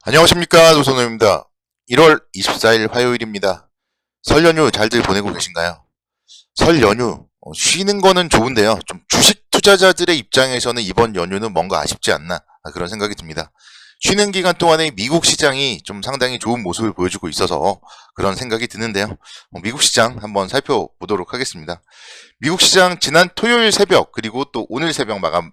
안녕하십니까, 노선호입니다. 1월 24일 화요일입니다. 설 연휴 잘들 보내고 계신가요? 설 연휴 쉬는 거는 좋은데요. 좀 주식 투자자들의 입장에서는 이번 연휴는 뭔가 아쉽지 않나 그런 생각이 듭니다. 쉬는 기간 동안에 미국 시장이 좀 상당히 좋은 모습을 보여주고 있어서 그런 생각이 드는데요. 미국 시장 한번 살펴보도록 하겠습니다. 미국 시장 지난 토요일 새벽 그리고 또 오늘 새벽 마감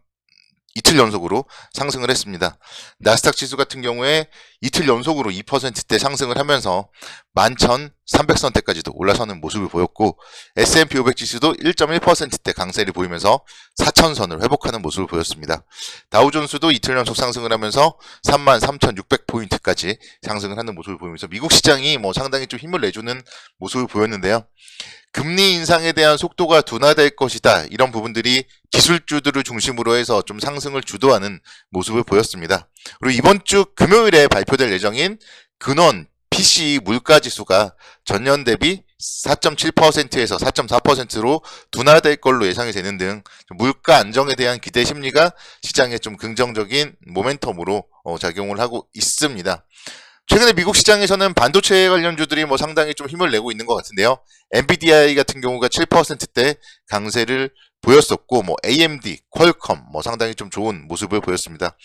이틀 연속으로 상승을 했습니다. 나스닥 지수 같은 경우에 이틀 연속으로 2%대 상승을 하면서 11,300선대까지도 올라서는 모습을 보였고 S&P 500 지수도 1.1%대 강세를 보이면서 4,000선을 회복하는 모습을 보였습니다. 다우존스도 이틀 연속 상승을 하면서 33,600포인트까지 상승을 하는 모습을 보이면서 미국 시장이 상당히 좀 힘을 내주는 모습을 보였는데요. 금리 인상에 대한 속도가 둔화될 것이다. 이런 부분들이 기술주들을 중심으로 해서 좀 상승을 주도하는 모습을 보였습니다. 그리고 이번 주 금요일에 발표될 예정인 근원 PCE 물가지수가 전년 대비 4.7%에서 4.4%로 둔화될 걸로 예상이 되는 등 물가 안정에 대한 기대 심리가 시장에 좀 긍정적인 모멘텀으로 작용을 하고 있습니다. 최근에 미국 시장에서는 반도체 관련주들이 상당히 좀 힘을 내고 있는 것 같은데요. 엔비디아 같은 경우가 7%대 강세를 보였었고, AMD, 퀄컴 상당히 좀 좋은 모습을 보였습니다.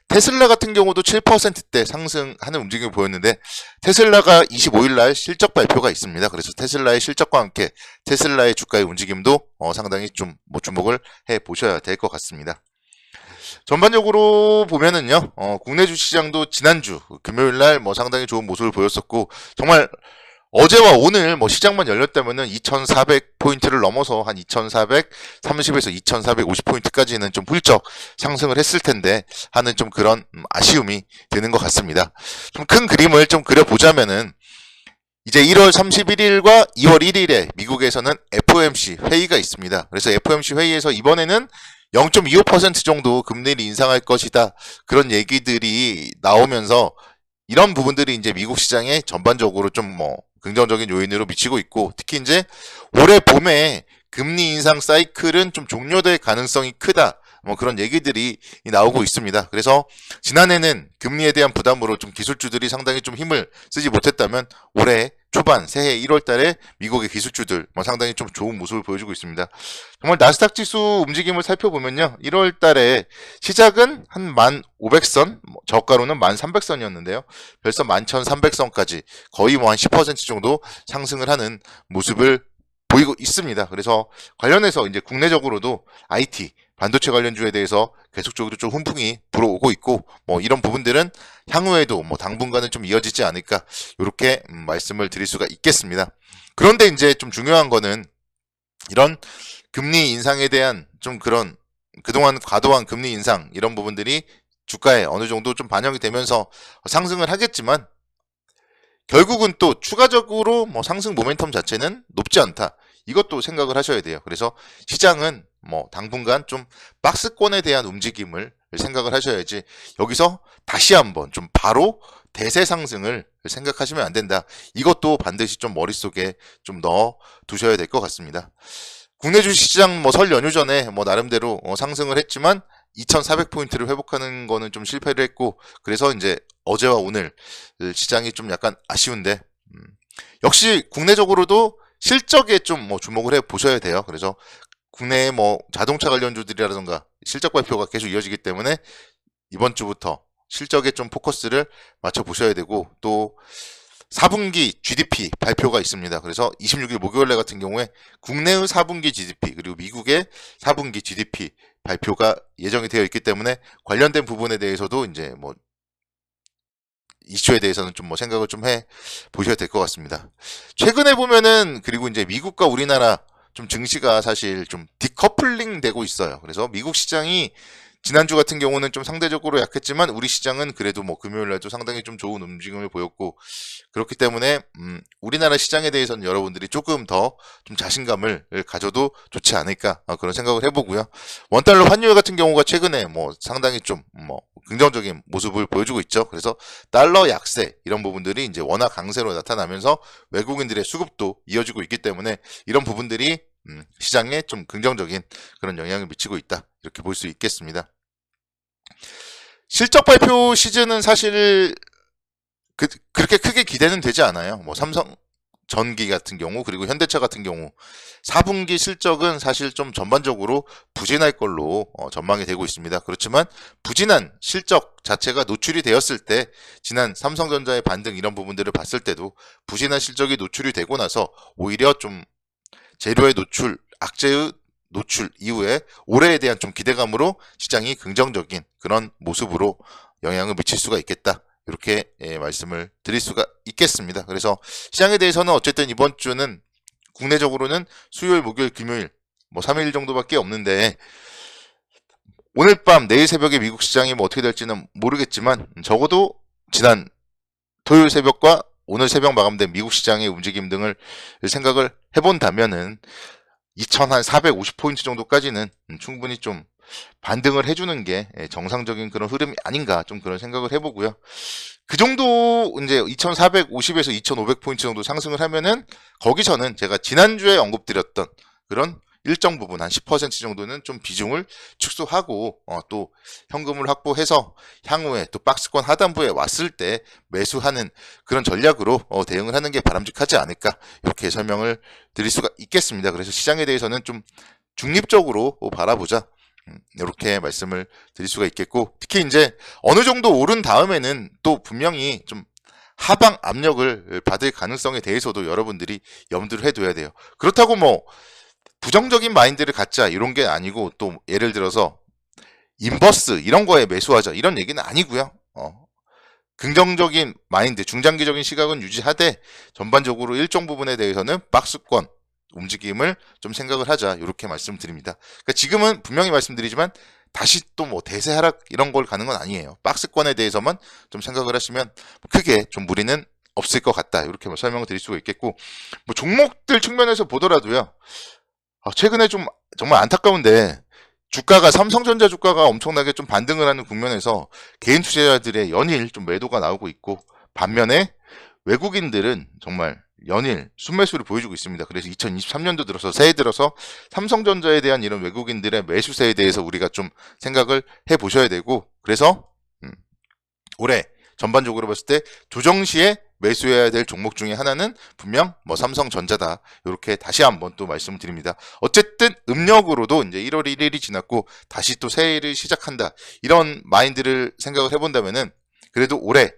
테슬라 같은 경우도 7%대 상승하는 움직임을 보였는데, 테슬라가 25일날 실적 발표가 있습니다. 그래서 테슬라의 실적과 함께 테슬라의 주가의 움직임도 상당히 좀 주목을 해 보셔야 될 것 같습니다. 전반적으로 보면은요, 국내 주시장도 지난주 금요일날 상당히 좋은 모습을 보였었고, 정말 어제와 오늘 시장만 열렸다면은 2,400포인트를 넘어서 한 2,430에서 2,450포인트까지는 좀 훌쩍 상승을 했을 텐데 하는 좀 그런 아쉬움이 드는 것 같습니다. 좀 큰 그림을 좀 그려보자면은 이제 1월 31일과 2월 1일에 미국에서는 FOMC 회의가 있습니다. 그래서 FOMC 회의에서 이번에는 0.25% 정도 금리를 인상할 것이다. 그런 얘기들이 나오면서 이런 부분들이 이제 미국 시장에 전반적으로 좀 긍정적인 요인으로 미치고 있고, 특히 이제 올해 봄에 금리 인상 사이클은 좀 종료될 가능성이 크다. 그런 얘기들이 나오고 있습니다. 그래서 지난해는 금리에 대한 부담으로 좀 기술주들이 상당히 좀 힘을 쓰지 못했다면 올해 초반 새해 1월 달에 미국의 기술주들 상당히 좀 좋은 모습을 보여주고 있습니다. 정말 나스닥 지수 움직임을 살펴보면요. 1월 달에 시작은 한 1,500선, 저가로는 1,300선이었는데요. 벌써 11,300선까지 거의 한 10% 정도 상승을 하는 모습을 보이고 있습니다. 그래서 관련해서 이제 국내적으로도 IT, 반도체 관련주에 대해서 계속적으로 좀 훈풍이 불어오고 있고, 이런 부분들은 향후에도 당분간은 좀 이어지지 않을까, 이렇게 말씀을 드릴 수가 있겠습니다. 그런데 이제 좀 중요한 거는 이런 금리 인상에 대한 좀 그런 그동안 과도한 금리 인상 이런 부분들이 주가에 어느 정도 좀 반영이 되면서 상승을 하겠지만 결국은 또 추가적으로 상승 모멘텀 자체는 높지 않다. 이것도 생각을 하셔야 돼요. 그래서 시장은 당분간 좀 박스권에 대한 움직임을 생각을 하셔야지 여기서 다시 한번 좀 바로 대세 상승을 생각하시면 안 된다. 이것도 반드시 좀 머릿속에 좀 넣어 두셔야 될 것 같습니다. 국내 주식시장 설 연휴 전에 나름대로 상승을 했지만 2,400포인트를 회복하는 거는 좀 실패를 했고, 그래서 이제 어제와 오늘 시장이 좀 약간 아쉬운데, 역시 국내적으로도 실적에 좀 주목을 해 보셔야 돼요. 그래서 국내의 자동차 관련주들이라든가 실적 발표가 계속 이어지기 때문에 이번 주부터 실적에 좀 포커스를 맞춰 보셔야 되고, 또 4분기 GDP 발표가 있습니다. 그래서 26일 목요일날 같은 경우에 국내의 4분기 GDP 그리고 미국의 4분기 GDP 발표가 예정이 되어 있기 때문에 관련된 부분에 대해서도 이제 이슈에 대해서는 좀 생각을 좀 해 보셔야 될 것 같습니다. 최근에 보면은 그리고 이제 미국과 우리나라 좀 증시가 사실 좀 디커플링 되고 있어요. 그래서 미국 시장이 지난주 같은 경우는 좀 상대적으로 약했지만 우리 시장은 그래도 금요일날도 상당히 좀 좋은 움직임을 보였고, 그렇기 때문에 우리나라 시장에 대해서는 여러분들이 조금 더 좀 자신감을 가져도 좋지 않을까 그런 생각을 해보고요. 원달러 환율 같은 경우가 최근에 상당히 좀 긍정적인 모습을 보여주고 있죠. 그래서 달러 약세 이런 부분들이 이제 워낙 강세로 나타나면서 외국인들의 수급도 이어지고 있기 때문에 이런 부분들이 시장에 좀 긍정적인 그런 영향을 미치고 있다. 이렇게 볼 수 있겠습니다. 실적 발표 시즌은 사실 그렇게 크게 기대는 되지 않아요. 뭐 삼성 전기 같은 경우 그리고 현대차 같은 경우 4분기 실적은 사실 좀 전반적으로 부진할 걸로 전망이 되고 있습니다. 그렇지만 부진한 실적 자체가 노출이 되었을 때 지난 삼성전자의 반등 이런 부분들을 봤을 때도 부진한 실적이 노출이 되고 나서 오히려 좀 재료의 노출, 악재의 노출 이후에 올해에 대한 좀 기대감으로 시장이 긍정적인 그런 모습으로 영향을 미칠 수가 있겠다. 이렇게 말씀을 드릴 수가 있겠습니다. 그래서 시장에 대해서는 어쨌든 이번 주는 국내적으로는 수요일, 목요일, 금요일 뭐 3일 정도밖에 없는데 오늘 밤, 내일 새벽에 미국 시장이 뭐 어떻게 될지는 모르겠지만 적어도 지난 토요일 새벽과 오늘 새벽 마감된 미국 시장의 움직임 등을 생각을 해본다면은 2450포인트 정도까지는 충분히 좀 반등을 해주는 게 정상적인 그런 흐름이 아닌가 좀 그런 생각을 해보고요. 그 정도 이제 2450에서 2500포인트 정도 상승을 하면은 거기서는 제가 지난주에 언급드렸던 그런 일정 부분 한 10% 정도는 좀 비중을 축소하고 또 현금을 확보해서 향후에 또 박스권 하단부에 왔을 때 매수하는 그런 전략으로 대응을 하는 게 바람직하지 않을까 이렇게 설명을 드릴 수가 있겠습니다. 그래서 시장에 대해서는 좀 중립적으로 바라보자 이렇게 말씀을 드릴 수가 있겠고 특히 이제 어느 정도 오른 다음에는 또 분명히 좀 하방 압력을 받을 가능성에 대해서도 여러분들이 염두를 해둬야 돼요. 그렇다고 뭐 부정적인 마인드를 갖자 이런 게 아니고 또 예를 들어서 인버스 이런 거에 매수하자 이런 얘기는 아니고요. 긍정적인 마인드, 중장기적인 시각은 유지하되 전반적으로 일정 부분에 대해서는 박스권 움직임을 좀 생각을 하자 이렇게 말씀드립니다. 그러니까 지금은 분명히 말씀드리지만 다시 또 뭐 대세 하락 이런 걸 가는 건 아니에요. 박스권에 대해서만 좀 생각을 하시면 크게 좀 무리는 없을 것 같다 이렇게 뭐 설명을 드릴 수가 있겠고 뭐 종목들 측면에서 보더라도요. 최근에 좀 정말 안타까운데 주가가 삼성전자 주가가 엄청나게 좀 반등을 하는 국면에서 개인 투자자들의 연일 좀 매도가 나오고 있고 반면에 외국인들은 정말 연일 순매수를 보여주고 있습니다. 그래서 2023년도 들어서 새해 들어서 삼성전자에 대한 이런 외국인들의 매수세에 대해서 우리가 좀 생각을 해보셔야 되고 그래서 올해 전반적으로 봤을 때 조정 시에 매수해야 될 종목 중에 하나는 분명 뭐 삼성전자다. 이렇게 다시 한번 또 말씀을 드립니다. 어쨌든 음력으로도 이제 1월 1일이 지났고 다시 또 새해를 시작한다. 이런 마인드를 생각을 해본다면은 그래도 올해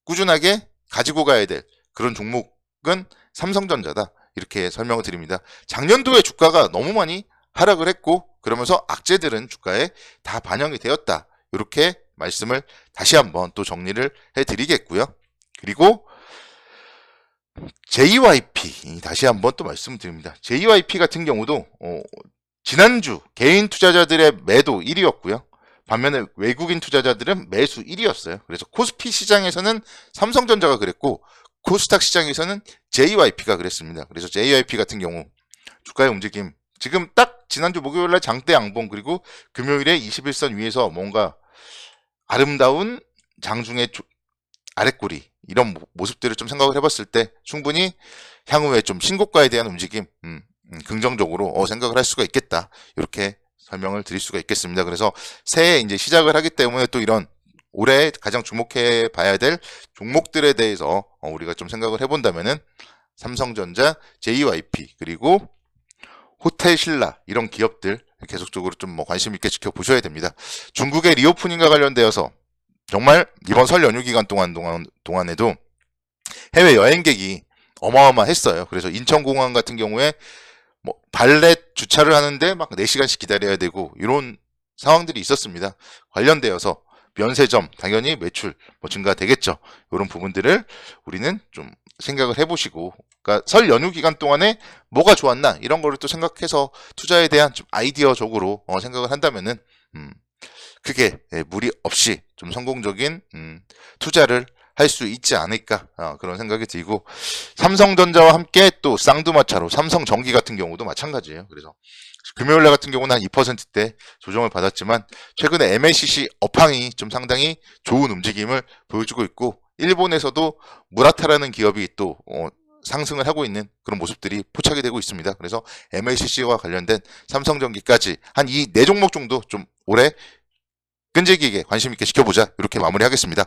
꾸준하게 가지고 가야 될 그런 종목은 삼성전자다. 이렇게 설명을 드립니다. 작년도에 주가가 너무 많이 하락을 했고 그러면서 악재들은 주가에 다 반영이 되었다. 이렇게 말씀을 다시 한번 또 정리를 해드리겠고요. 그리고 JYP 다시 한번 또 말씀드립니다. JYP 같은 경우도 지난주 개인 투자자들의 매도 1위였고요. 반면에 외국인 투자자들은 매수 1위였어요. 그래서 코스피 시장에서는 삼성전자가 그랬고 코스닥 시장에서는 JYP가 그랬습니다. 그래서 JYP 같은 경우 주가의 움직임 지금 딱 지난주 목요일날 장대 양봉 그리고 금요일에 21선 위에서 뭔가 아름다운 장중의 아랫꼬리 이런 모습들을 좀 생각을 해봤을 때 충분히 향후에 좀 신고가에 대한 움직임 긍정적으로 생각을 할 수가 있겠다 이렇게 설명을 드릴 수가 있겠습니다. 그래서 새해 이제 시작을 하기 때문에 또 이런 올해 가장 주목해 봐야 될 종목들에 대해서 우리가 좀 생각을 해본다면은 삼성전자, JYP 그리고 호텔신라 이런 기업들 계속적으로 좀 뭐 관심 있게 지켜보셔야 됩니다. 중국의 리오프닝과 관련되어서 정말 이번 설 연휴 기간 동안에도 해외 여행객이 어마어마했어요. 그래서 인천공항 같은 경우에 뭐 발렛 주차를 하는데 막 4시간씩 기다려야 되고 이런 상황들이 있었습니다. 관련되어서 면세점 당연히 매출 뭐 증가되겠죠. 이런 부분들을 우리는 좀 생각을 해보시고 그러니까 설 연휴 기간 동안에 뭐가 좋았나 이런 거를 또 생각해서 투자에 대한 좀 아이디어적으로 생각을 한다면은 크게 무리 없이 좀 성공적인 투자를 할 수 있지 않을까 그런 생각이 들고 삼성전자와 함께 또 쌍두마차로 삼성전기 같은 경우도 마찬가지예요. 그래서 금요일날 같은 경우는 한 2%대 조정을 받았지만 최근에 MLCC 업황이 좀 상당히 좋은 움직임을 보여주고 있고 일본에서도 무라타라는 기업이 또 상승을 하고 있는 그런 모습들이 포착이 되고 있습니다. 그래서 MLCC와 관련된 삼성전기까지 한 이 4종목 정도 좀 올해 끈질기게 관심 있게 지켜보자 이렇게 마무리하겠습니다.